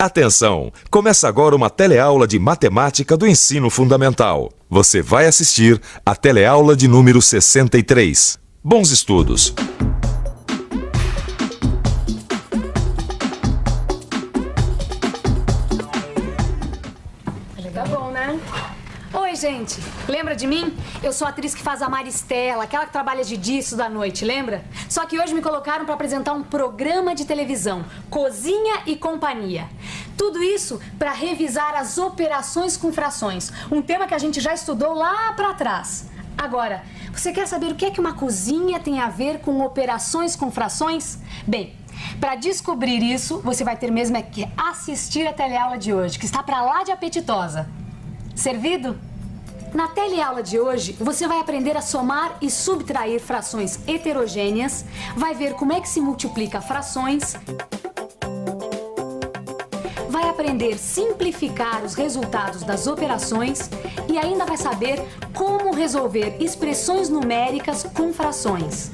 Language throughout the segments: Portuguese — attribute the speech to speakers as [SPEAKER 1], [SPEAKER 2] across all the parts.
[SPEAKER 1] Atenção! Começa agora uma teleaula de matemática do ensino fundamental. Você vai assistir a teleaula de número 63. Bons estudos!
[SPEAKER 2] Tá bom, né? Oi, gente. Lembra de mim? Eu sou a atriz que faz a Maristela, aquela que trabalha de dia e estuda à noite, lembra? Só que hoje me colocaram para apresentar um programa de televisão, Cozinha e Companhia. Tudo isso para revisar as operações com frações, um tema que a gente já estudou lá para trás. Agora, você quer saber o que é que uma cozinha tem a ver com operações com frações? Bem, para descobrir isso, você vai ter mesmo que assistir a teleaula de hoje, que está para lá de apetitosa. Servido? Na teleaula de hoje, você vai aprender a somar e subtrair frações heterogêneas, vai ver como é que se multiplica frações, vai aprender a simplificar os resultados das operações e ainda vai saber como resolver expressões numéricas com frações.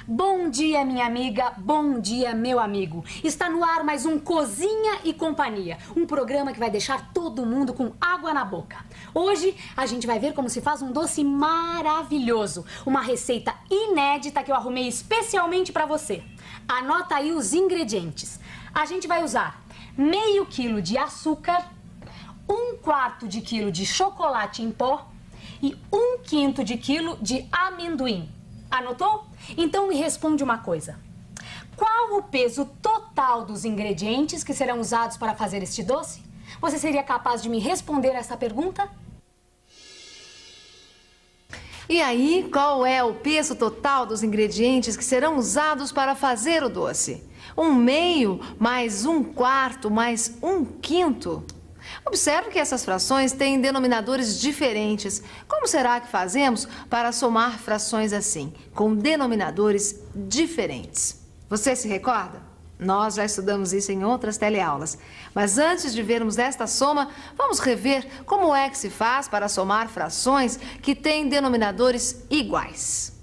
[SPEAKER 2] Bom dia, minha amiga, bom dia, meu amigo. Está no ar mais um Cozinha e Companhia, um programa que vai deixar todo mundo com água na boca. Hoje a gente vai ver como se faz um doce maravilhoso, uma receita inédita que eu arrumei especialmente para você. Anota aí os ingredientes. A gente vai usar meio quilo de açúcar, 1/4 de quilo de chocolate em pó e 1/5 de quilo de amendoim. Anotou? Então me responde uma coisa. Qual o peso total dos ingredientes que serão usados para fazer este doce? Você seria capaz de me responder essa pergunta?
[SPEAKER 3] E aí, qual é o peso total dos ingredientes que serão usados para fazer o doce? 1/2 mais 1/4 mais 1/5? Observe que essas frações têm denominadores diferentes. Como será que fazemos para somar frações assim, com denominadores diferentes? Você se recorda? Nós já estudamos isso em outras teleaulas. Mas antes de vermos esta soma, vamos rever como é que se faz para somar frações que têm denominadores iguais.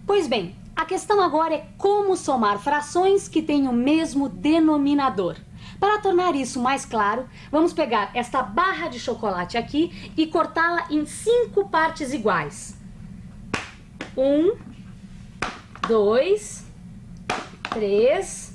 [SPEAKER 2] Pois bem, a questão agora é como somar frações que têm o mesmo denominador. Para tornar isso mais claro, vamos pegar esta barra de chocolate aqui e cortá-la em 5 partes iguais. 1, 2, 3,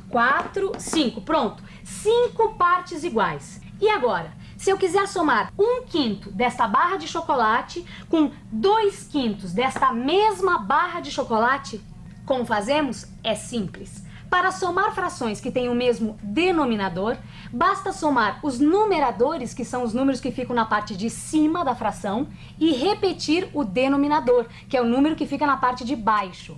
[SPEAKER 2] 4, 5. Pronto, 5 partes iguais. E agora, se eu quiser somar 1/5 desta barra de chocolate com 2/5 desta mesma barra de chocolate, como fazemos? É simples. Para somar frações que têm o mesmo denominador, basta somar os numeradores, que são os números que ficam na parte de cima da fração, e repetir o denominador, que é o número que fica na parte de baixo.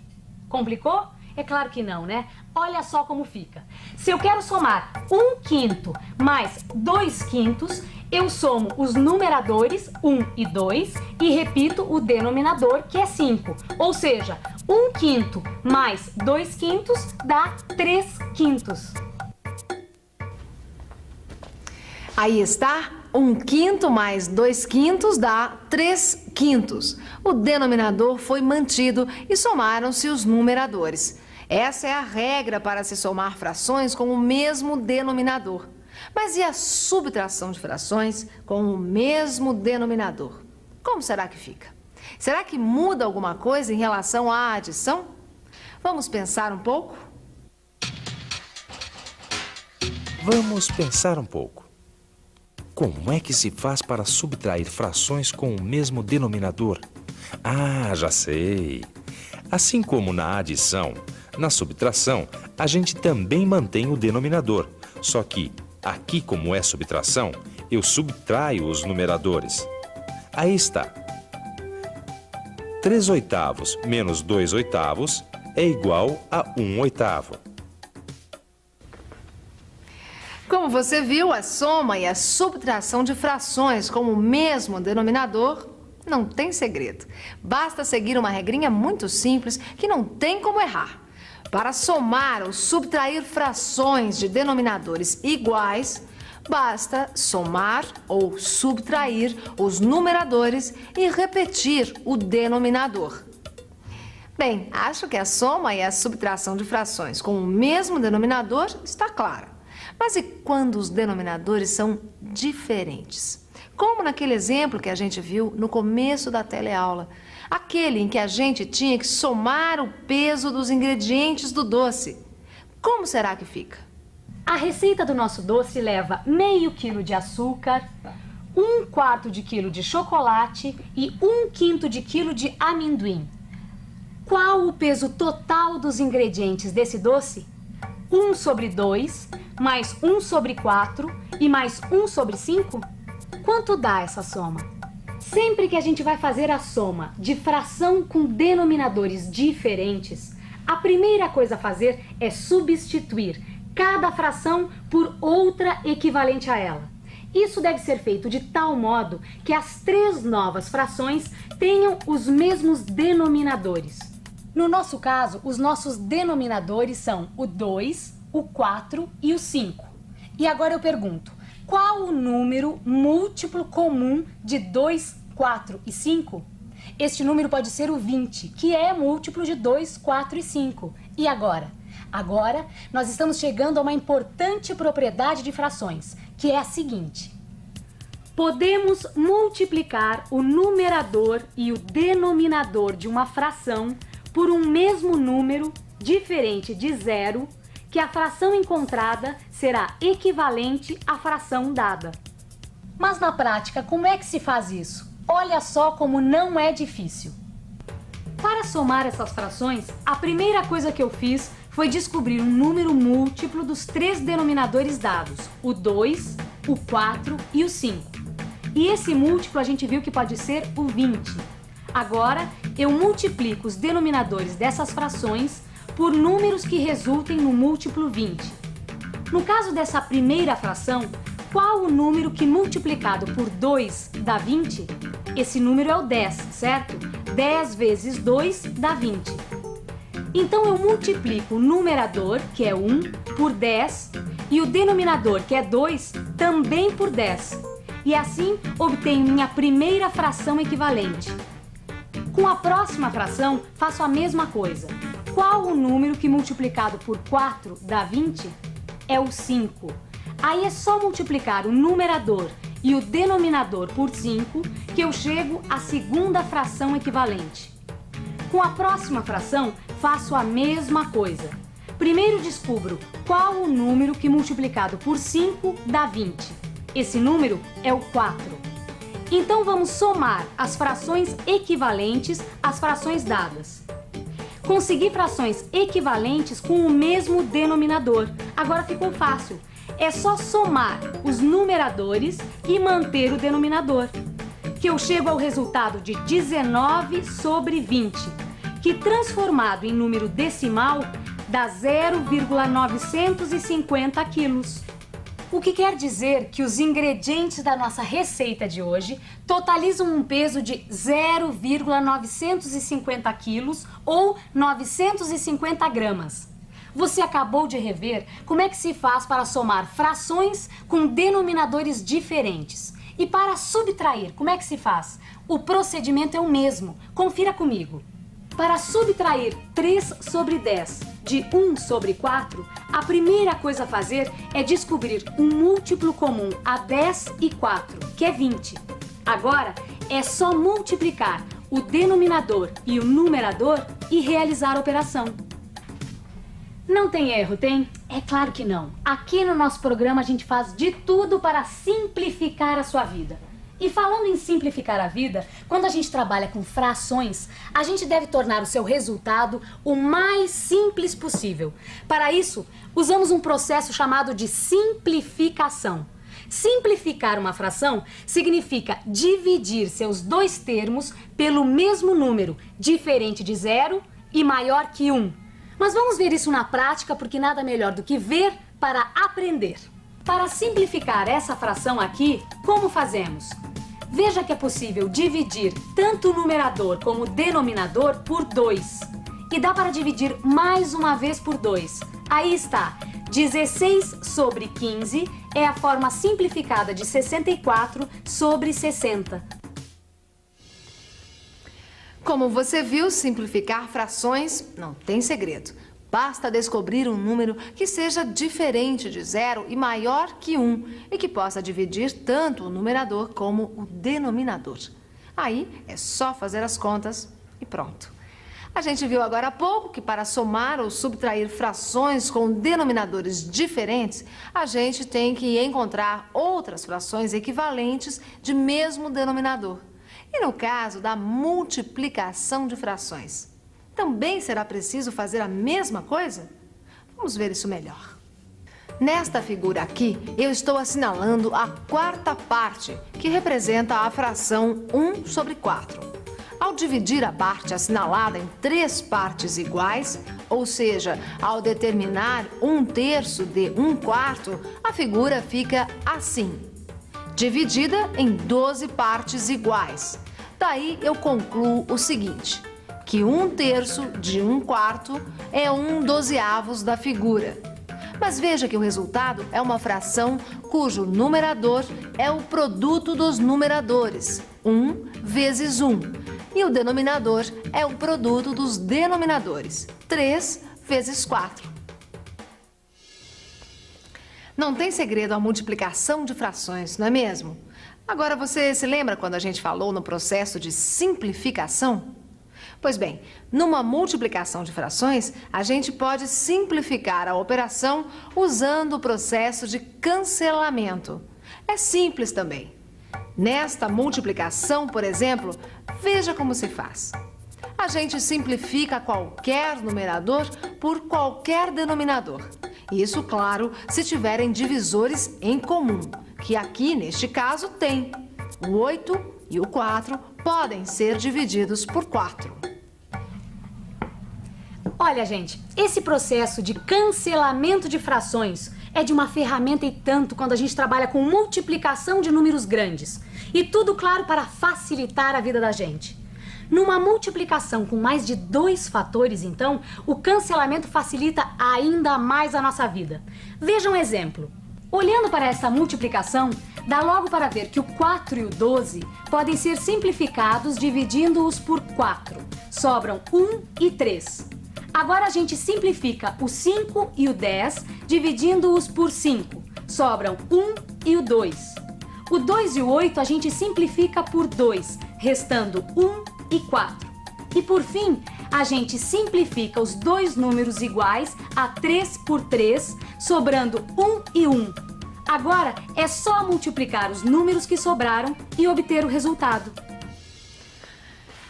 [SPEAKER 2] Complicou? É claro que não, né? Olha só como fica. Se eu quero somar 1/5 mais 2/5, eu somo os numeradores 1 e 2 e repito o denominador, que é 5. Ou seja, 1/5 mais 2/5 dá 3/5.
[SPEAKER 3] Aí está, 1/5 mais 2/5 dá 3/5. O denominador foi mantido e somaram-se os numeradores. Essa é a regra para se somar frações com o mesmo denominador. Mas e a subtração de frações com o mesmo denominador? Como será que fica? Será que muda alguma coisa em relação à adição? Vamos pensar um pouco?
[SPEAKER 1] Vamos pensar um pouco. Como é que se faz para subtrair frações com o mesmo denominador? Ah, já sei! Assim como na adição, na subtração, a gente também mantém o denominador, só que aqui, como é subtração, eu subtraio os numeradores. Aí está. 3/8 menos 2/8 é igual a 1/8.
[SPEAKER 3] Como você viu, a soma e a subtração de frações com o mesmo denominador não tem segredo. Basta seguir uma regrinha muito simples que não tem como errar. Para somar ou subtrair frações de denominadores iguais, Basta somar ou subtrair os numeradores e repetir o denominador. Bem, acho que a soma e a subtração de frações com o mesmo denominador está clara. Mas e quando os denominadores são diferentes? Como naquele exemplo que a gente viu no começo da teleaula, aquele em que a gente tinha que somar o peso dos ingredientes do doce. Como será que fica?
[SPEAKER 2] A receita do nosso doce leva meio quilo de açúcar, 1/4 de quilo de chocolate e 1/5 de quilo de amendoim. Qual o peso total dos ingredientes desse doce? 1/2, mais 1/4 e mais 1/5? Quanto dá essa soma? Sempre que a gente vai fazer a soma de fração com denominadores diferentes, a primeira coisa a fazer é substituir cada fração por outra equivalente a ela. Isso deve ser feito de tal modo que as 3 novas frações tenham os mesmos denominadores. No nosso caso, os nossos denominadores são o 2, o 4 e o 5. E agora eu pergunto, qual o número múltiplo comum de 2, 4 e 5? Este número pode ser o 20, que é múltiplo de 2, 4 e 5. E agora? Agora, nós estamos chegando a uma importante propriedade de frações, que é a seguinte. Podemos multiplicar o numerador e o denominador de uma fração por um mesmo número diferente de zero, que a fração encontrada será equivalente à fração dada. Mas na prática, como é que se faz isso? Olha só como não é difícil. Para somar essas frações, a primeira coisa que eu fiz foi descobrir um número múltiplo dos 3 denominadores dados, o 2, o 4 e o 5. E esse múltiplo a gente viu que pode ser o 20. Agora, eu multiplico os denominadores dessas frações por números que resultem no múltiplo 20. No caso dessa primeira fração, qual o número que multiplicado por 2 dá 20? Esse número é o 10, certo? 10 vezes 2 dá 20. Então eu multiplico o numerador, que é 1, por 10 e o denominador, que é 2, também por 10. E assim obtenho minha primeira fração equivalente. Com a próxima fração, faço a mesma coisa. Qual o número que multiplicado por 4 dá 20? É o 5. Aí é só multiplicar o numerador e o denominador por 5 que eu chego à segunda fração equivalente. Com a próxima fração, faço a mesma coisa. Primeiro descubro qual o número que multiplicado por 5 dá 20. Esse número é o 4. Então vamos somar as frações equivalentes às frações dadas. Consegui frações equivalentes com o mesmo denominador. Agora ficou fácil. É só somar os numeradores e manter o denominador, que eu chego ao resultado de 19/20, que transformado em número decimal dá 0,950 quilos. O que quer dizer que os ingredientes da nossa receita de hoje totalizam um peso de 0,950 quilos ou 950 gramas. Você acabou de rever como é que se faz para somar frações com denominadores diferentes. E para subtrair, como é que se faz? O procedimento é o mesmo. Confira comigo. Para subtrair 3/10 de 1/4, a primeira coisa a fazer é descobrir um múltiplo comum a 10 e 4, que é 20. Agora é só multiplicar o denominador e o numerador e realizar a operação. Não tem erro, tem? É claro que não. Aqui no nosso programa a gente faz de tudo para simplificar a sua vida. E falando em simplificar a vida, quando a gente trabalha com frações, a gente deve tornar o seu resultado o mais simples possível. Para isso, usamos um processo chamado de simplificação. Simplificar uma fração significa dividir seus 2 termos pelo mesmo número, diferente de 0 e maior que 1. Mas vamos ver isso na prática, porque nada melhor do que ver para aprender. Para simplificar essa fração aqui, como fazemos? Veja que é possível dividir tanto o numerador como o denominador por 2. E dá para dividir mais uma vez por 2. Aí está, 16 sobre 15 é a forma simplificada de 64 sobre 60.
[SPEAKER 3] Como você viu, simplificar frações não tem segredo. Basta descobrir um número que seja diferente de 0 e maior que 1 e que possa dividir tanto o numerador como o denominador. Aí é só fazer as contas e pronto. A gente viu agora há pouco que para somar ou subtrair frações com denominadores diferentes, a gente tem que encontrar outras frações equivalentes de mesmo denominador. E no caso da multiplicação de frações, também será preciso fazer a mesma coisa? Vamos ver isso melhor. Nesta figura aqui, eu estou assinalando a quarta parte, que representa a fração 1 sobre 4. Ao dividir a parte assinalada em 3 partes iguais, ou seja, ao determinar 1/3 de 1/4, a figura fica assim, dividida em 12 partes iguais. Daí eu concluo o seguinte, que 1/3 de 1/4 é 1/12 da figura. Mas veja que o resultado é uma fração cujo numerador é o produto dos numeradores, 1 vezes 1. E o denominador é o produto dos denominadores, 3 vezes 4. Não tem segredo a multiplicação de frações, não é mesmo? Agora, você se lembra quando a gente falou no processo de simplificação? Pois bem, numa multiplicação de frações, a gente pode simplificar a operação usando o processo de cancelamento. É simples também. Nesta multiplicação, por exemplo, veja como se faz. A gente simplifica qualquer numerador por qualquer denominador. Isso, claro, se tiverem divisores em comum, que aqui, neste caso, tem. O 8 e o 4 podem ser divididos por 4.
[SPEAKER 2] Olha, gente, esse processo de cancelamento de frações é de uma ferramenta e tanto quando a gente trabalha com multiplicação de números grandes. E tudo, claro, para facilitar a vida da gente. Numa multiplicação com mais de 2 fatores, então, o cancelamento facilita ainda mais a nossa vida. Veja um exemplo. Olhando para essa multiplicação, dá logo para ver que o 4 e o 12 podem ser simplificados dividindo-os por 4. Sobram 1 e 3. Agora a gente simplifica o 5 e o 10 dividindo-os por 5. Sobram 1 e o 2. O 2 e o 8 a gente simplifica por 2, restando 1 e 4. E por fim, a gente simplifica os dois números iguais a 3 por 3, sobrando 1 e 1. Agora é só multiplicar os números que sobraram e obter o resultado.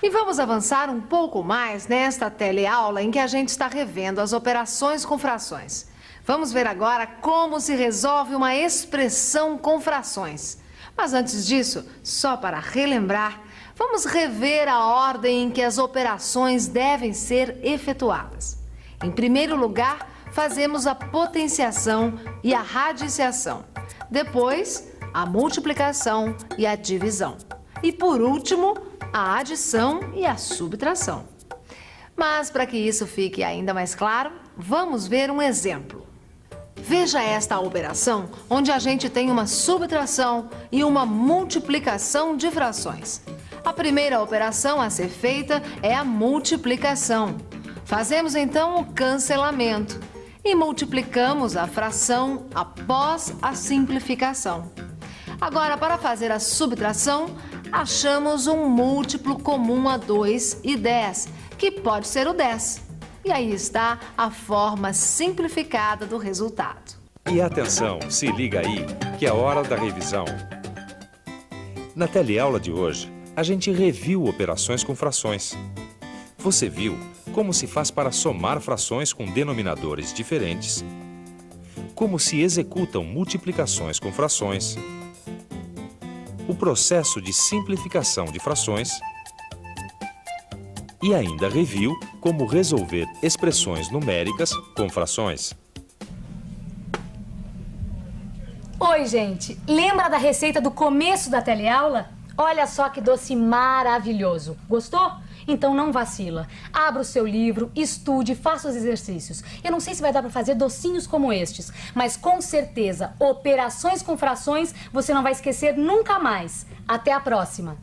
[SPEAKER 3] E vamos avançar um pouco mais nesta teleaula em que a gente está revendo as operações com frações. Vamos ver agora como se resolve uma expressão com frações. Mas antes disso, só para relembrar, vamos rever a ordem em que as operações devem ser efetuadas. Em primeiro lugar, fazemos a potenciação e a radiciação. Depois, a multiplicação e a divisão. E por último, a adição e a subtração. Mas para que isso fique ainda mais claro, vamos ver um exemplo. Veja esta operação, onde a gente tem uma subtração e uma multiplicação de frações. A primeira operação a ser feita é a multiplicação. Fazemos então o cancelamento e multiplicamos a fração após a simplificação. Agora, para fazer a subtração, achamos um múltiplo comum a 2 e 10, que pode ser o 10. E aí está a forma simplificada do resultado.
[SPEAKER 1] E atenção, se liga aí, que é hora da revisão. Na teleaula de hoje, a gente reviu operações com frações. Você viu como se faz para somar frações com denominadores diferentes, como se executam multiplicações com frações, o processo de simplificação de frações e ainda reviu como resolver expressões numéricas com frações.
[SPEAKER 2] Oi, gente! Lembra da receita do começo da teleaula? Olha só que doce maravilhoso! Gostou? Então não vacila. Abra o seu livro, estude, faça os exercícios. Eu não sei se vai dar para fazer docinhos como estes, mas com certeza, operações com frações você não vai esquecer nunca mais. Até a próxima.